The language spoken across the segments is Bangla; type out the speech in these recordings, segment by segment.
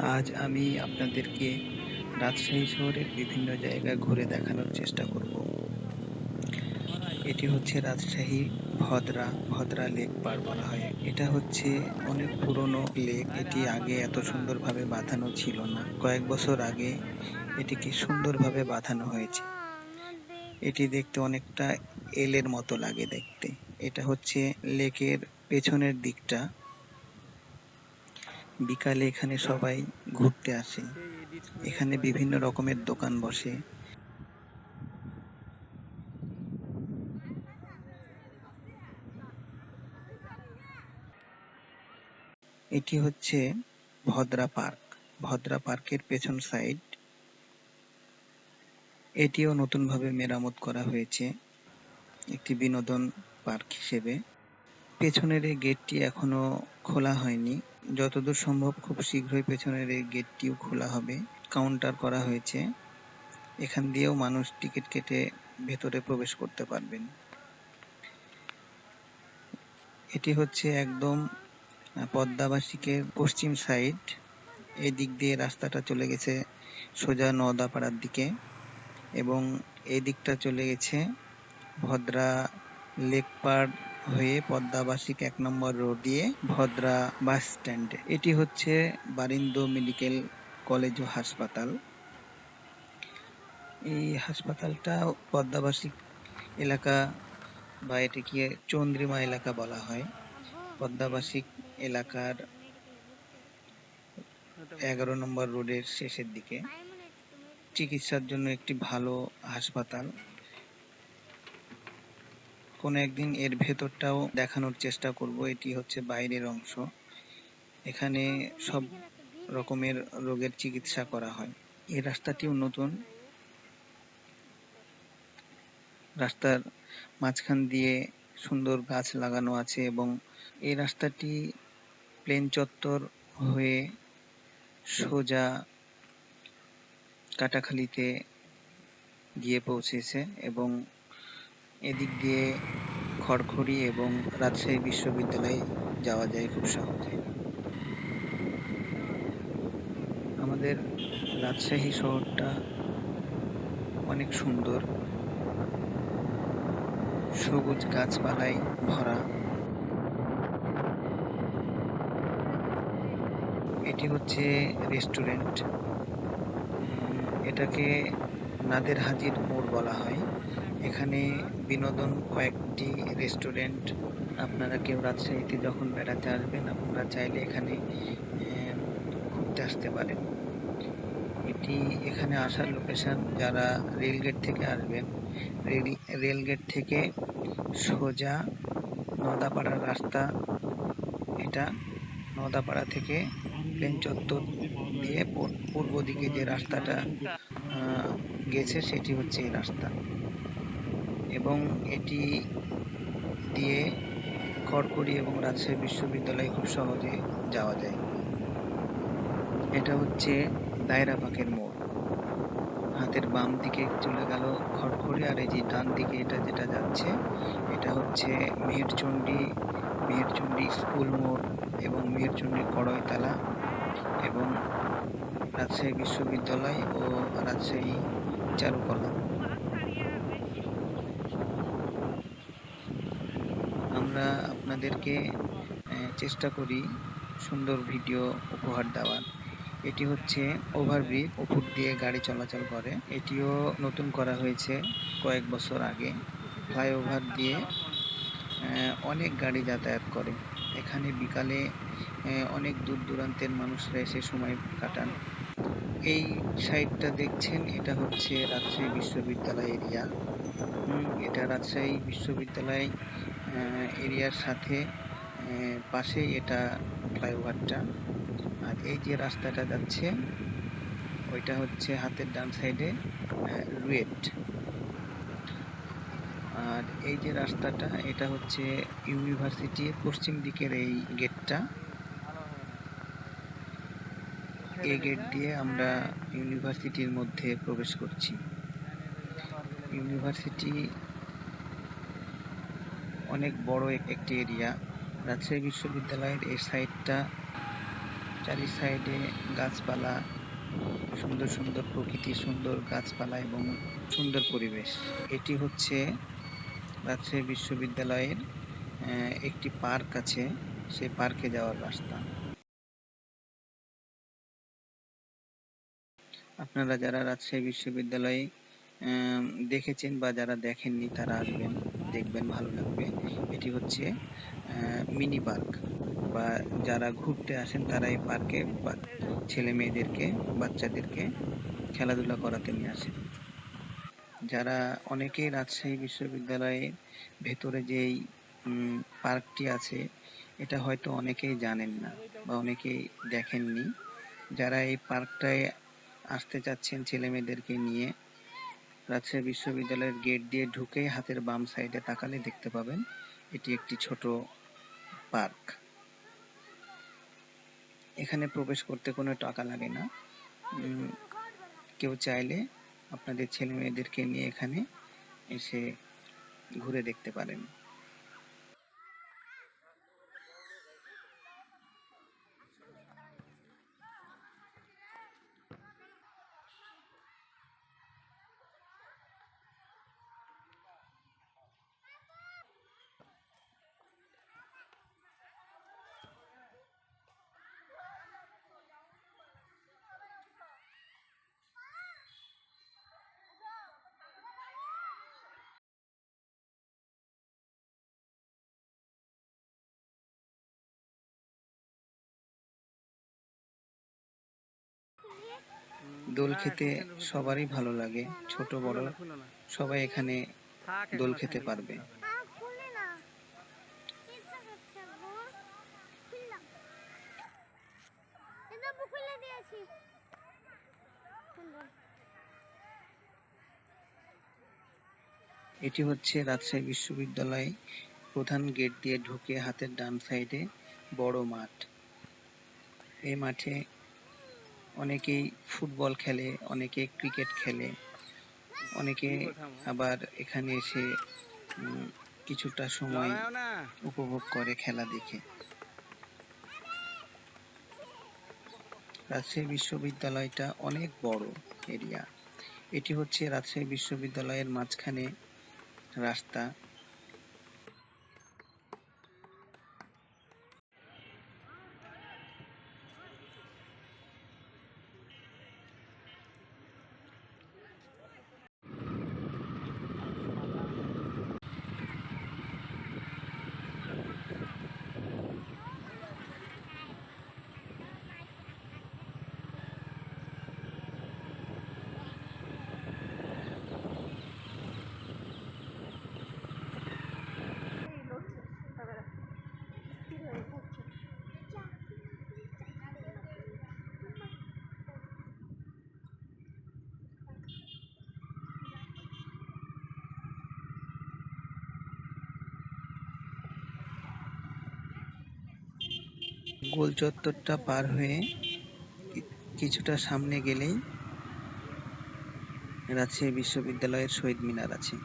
আজ আমি আপনাদেরকে রাজশাহী শহরের বিভিন্ন জায়গা ঘুরে দেখানোর চেষ্টা করব। এটি হচ্ছে রাজশাহী ভদ্রা লেক পাড় বলা হয়। এটা হচ্ছে অনেক পুরনো লেক। এটি আগে এত সুন্দরভাবে বাঁধানো ছিল না। কয়েক বছর আগে এটিকে সুন্দরভাবে বাঁধানো হয়েছে। এটি দেখতে অনেকটা এলের মতো লাগে দেখতে। এটা হচ্ছে লেকের পেছনের দিকটা। বিকালে এখানে সবাই ঘুরতে আসে। এখানে বিভিন্ন রকমের দোকান বসে। এটি হচ্ছে ভদ্রা পার্কের পেছন সাইড। এটিও নতুনভাবে মেরামত করা হয়েছে একটি বিনোদন পার্ক হিসেবে। পেছনের এই গেটটি এখনো খোলা হয়নি। যতদূর সম্ভব খুব শীঘ্রই পেছনের এই গেটটিও খোলা হবে। কাউন্টার করা হয়েছে। এখান দিয়েও মানুষ টিকিট কেটে ভেতরে প্রবেশ করতে পারবেন। এটি হচ্ছে একদম পদ্মাবাসিকের পশ্চিম সাইড। এই দিক দিয়ে রাস্তাটা চলে গেছে সোজা নওদাপাড়ার দিকে এবং এই দিকটা চলে গেছে ভদ্রা লেকপাড় হয়ে পদ্মাবাসিক ১ নম্বর রোড দিয়ে ভদ্রা বাস স্ট্যান্ডে। এটি হচ্ছে বারিন্দ মেডিকেল কলেজ ও হাসপাতাল। এই হাসপাতালটা পদ্মাবাসিক এলাকা বা এটিকে চন্দ্রিমা এলাকা বলা হয়। পদ্মাবাসিক এলাকার ১১ নম্বর রোডের শেষের দিকে। চিকিৎসার জন্য একটি ভালো হাসপাতাল। কোনো একদিন এর ভেতরটাও দেখানোর চেষ্টা করব। এটি হচ্ছে বাইরের অংশ। এখানে সব রকমের রোগের চিকিৎসা করা হয়। এই রাস্তাটিও নতুন। রাস্তার মাঝখান দিয়ে সুন্দর গাছ লাগানো আছে এবং এই রাস্তাটি প্লেন চত্বর হয়ে সোজা কাটাখালীতে গিয়ে পৌঁছেছে এবং এদিক দিয়ে খড়খড়ি এবং রাজশাহী বিশ্ববিদ্যালয়ে যাওয়া যায় খুব সহজে। আমাদের রাজশাহী শহরটা অনেক সুন্দর, সবুজ গাছপালায় ভরা। এটি হচ্ছে রেস্টুরেন্ট। এটাকে নাদের হাজির মোড় বলা হয়। এখানে বিনোদন কয়েকটি রেস্টুরেন্ট। আপনারা কেউ রাজশাহীতে যখন বেড়াতে আসবেন আপনারা চাইলে এখানে ঘুরতে আসতে পারেন। এখানে আসার লোকেশন, যারা রেলগেট থেকে আসবেন, রেলগেট থেকে সোজা নওদাপাড়ার রাস্তা। এটা নওদাপাড়া থেকে প্লেন চত্বর দিয়ে পূর্ব দিকে যে রাস্তাটা গেছে সেটি হচ্ছে এই রাস্তা এবং এটি দিয়ে খড়খড়ি এবং রাজশাহী বিশ্ববিদ্যালয়ে খুব সহজে যাওয়া যায়। এটা হচ্ছে দায়রা পাকের মোড়। হাতের বাম দিকে চলে গেল খড়খড়ি আর এই যে ডান দিকে এটা যেটা যাচ্ছে এটা হচ্ছে মেহেরচণ্ডী স্কুল মোড় এবং মেহেরচণ্ডী কড়ইতলা এবং রাজশাহী বিশ্ববিদ্যালয় ও রাজশাহী চারুকলা। আমরা আপনাদেরকে চেষ্টা করি সুন্দর ভিডিও উপহার দেওয়ার। এটি হচ্ছে ওভারব্রিজ, উপর দিয়ে গাড়ি চলাচল করে। এটিও নতুন করা হয়েছে কয়েক বছর আগে। ফ্লাইওভার দিয়ে অনেক গাড়ি যাতায়াত করে। এখানে বিকালে অনেক দূর দূরান্তের মানুষরা এসে সময় কাটান। এই সাইডটা দেখছেন, এটা হচ্ছে রাজশাহী বিশ্ববিদ্যালয় এরিয়া। এটা রাজশাহী বিশ্ববিদ্যালয় এরিয়ার সাথে পাশেই এটা ফ্লাইওভারটা। আর এই যে রাস্তাটা যাচ্ছে ওইটা হচ্ছে হাতের ডান সাইডে রুয়েট। আর এই যে রাস্তাটা এটা হচ্ছে ইউনিভার্সিটির পশ্চিম দিকের এই গেটটা। এই গেট দিয়ে আমরা ইউনিভার্সিটির মধ্যে প্রবেশ করছি। ইউনিভার্সিটি অনেক বড় একটি এরিয়া। রাজশাহী বিশ্ববিদ্যালয়ের এই সাইডটা চারি সাইডে গাছপালা, সুন্দর সুন্দর প্রকৃতি, সুন্দর গাছপালা এবং সুন্দর পরিবেশ। এটি হচ্ছে রাজশাহী বিশ্ববিদ্যালয়ের একটি পার্ক আছে, সেই পার্কে যাওয়ার রাস্তা। আপনারা যারা রাজশাহী বিশ্ববিদ্যালয়ে দেখেছেন বা যারা দেখেননি তারা আসবেন, দেখবেন, ভালো লাগবে। এটি হচ্ছে মিনি পার্ক, বা যারা ঘুরতে আসেন তারা এই পার্কে ছেলে মেয়েদেরকে, বাচ্চাদেরকে খেলাধুলা করাতে নিয়ে আসেন। যারা অনেকেই রাজশাহী বিশ্ববিদ্যালয়ের ভেতরে যেই পার্কটি আছে এটা হয়তো অনেকেই জানেন না বা অনেকেই দেখেননি। যারা এই পার্কটায় আসতে চাচ্ছেন ছেলে মেয়েদেরকে নিয়ে, রাজশাহী বিশ্ববিদ্যালয়ের গেট দিয়ে ঢুকে হাতের বাম সাইডে তাকালে দেখতে পাবেন এটি একটি ছোট পার্ক। এখানে প্রবেশ করতে কোনো টাকা লাগে না। কেউ চাইলে আপনাদের ছেলে মেয়েদেরকে নিয়ে এখানে এসে ঘুরে দেখতে পারেন। দোল খেতে সবারই ভালো লাগে, ছোট বড় সবাই এখানে দোল খেতে পারবে। এটি হচ্ছে রাজশাহী বিশ্ববিদ্যালয় প্রধান গেট দিয়ে ঢুকে হাতের ডান সাইডে বড় মাঠ। এই মাঠে অনেকেই ফুটবল খেলে, অনেকে ক্রিকেট খেলে, অনেকে আবার এখানে এসে কিছুটা সময় উপভোগ করে খেলা দেখে। রাজশাহী বিশ্ববিদ্যালয়টা অনেক বড় এরিয়া। এটি হচ্ছে রাজশাহী বিশ্ববিদ্যালয়ের মাঝখানে রাস্তা। গোল চত্বরটা পার হয়ে কিছুটা সামনে গেলেই রাজশাহী বিশ্ববিদ্যালয়ের শহীদ মিনার আছে।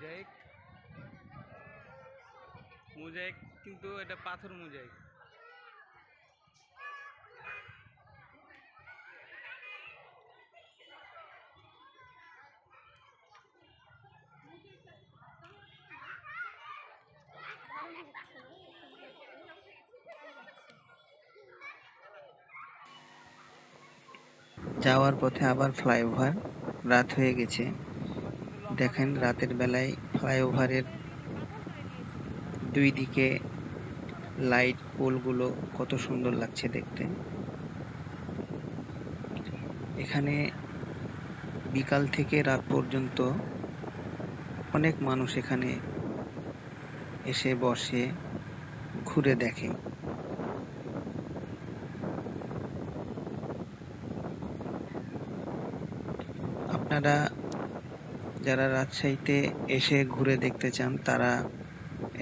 মোজাইক মোজাইক কিন্তু এটা পাথর মোজাইক। যাওয়ার পথে আবার ফ্লাইওভার, রাত হয়ে গেছে। দেখেন রাতের বেলায় ফ্লাইওভারের দুই দিকে লাইট পোলগুলো কত সুন্দর লাগছে দেখতে। এখানে বিকাল থেকে রাত পর্যন্ত অনেক মানুষ এখানে এসে বসে, ঘুরে দেখে। আপনারা যারা রাজশাহীতে এসে ঘুরে দেখতে চান তারা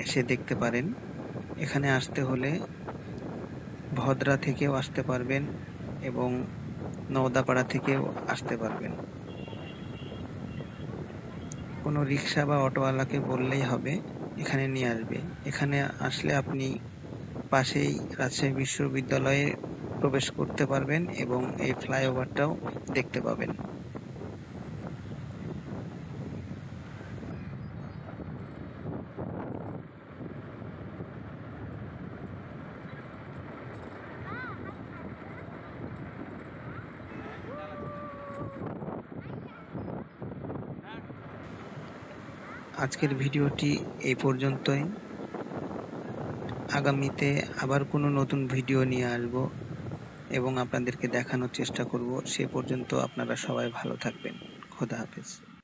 এসে দেখতে পারেন। এখানে আসতে হলে ভদ্রা থেকেও আসতে পারবেন এবং নওদাপাড়া থেকেও আসতে পারবেন। কোনো রিক্সা বা অটোওয়ালাকে বললেই হবে, এখানে নিয়ে আসবে। এখানে আসলে আপনি পাশেই রাজশাহী বিশ্ববিদ্যালয়ে প্রবেশ করতে পারবেন এবং এই ফ্লাইওভারটাও দেখতে পাবেন। আজকের ভিডিওটি এই পর্যন্তই। আগামীতে আবার কোনো নতুন ভিডিও নিয়ে আসব এবং আপনাদেরকে দেখানোর চেষ্টা করব। সে পর্যন্ত আপনারা সবাই ভালো থাকবেন। খোদা হাফেজ।